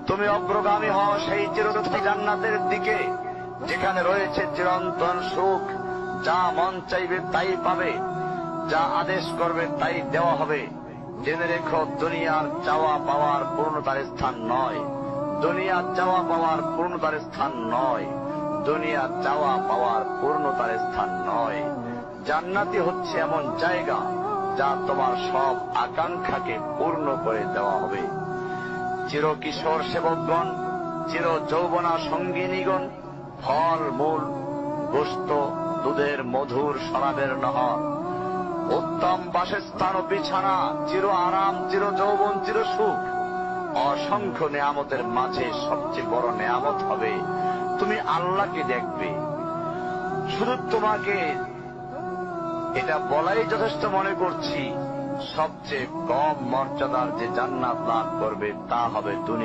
তুমি অগ্রগামী হও সেই চিরস্থায়ী জান্নাতের দিকে, যেখানে রয়েছে চিরন্তন সুখ। যা মন চাইবে তাই পাবে, যা আদেশ করবে তাই দেওয়া হবে। জেনে রেখো, দুনিয়ার চাওয়া পাওয়ার পূর্ণতার স্থান নয়। দুনিয়ার চাওয়া পাওয়ার পূর্ণতার স্থান নয়। দুনিয়ার চাওয়া পাওয়ার পূর্ণতার স্থান নয়। জান্নাতি হচ্ছে এমন জায়গা যা তোমার সব আকাঙ্ক্ষাকে পূর্ণ করে দেওয়া হবে। চিরকিশোর সেবকগণ, চির যৌবনা সঙ্গিনীগণ, ফল মূল, গোশত, দুধের মধুর শরাবের নহর, উত্তম বাসস্থান ও বিছানা, চির আরাম, চির যৌবন, চির সুখ, অসংখ্য নেয়ামতের মাঝে সবচেয়ে বড় নেয়ামত হবে তুমি আল্লাহকে দেখবে। শুধু তোমাকে এটা বলাই যথেষ্ট মনে করছি, সবচেয়ে কম মর্যাদার যে জান্নাত লাভ করবে তা হবে দুনিয়া।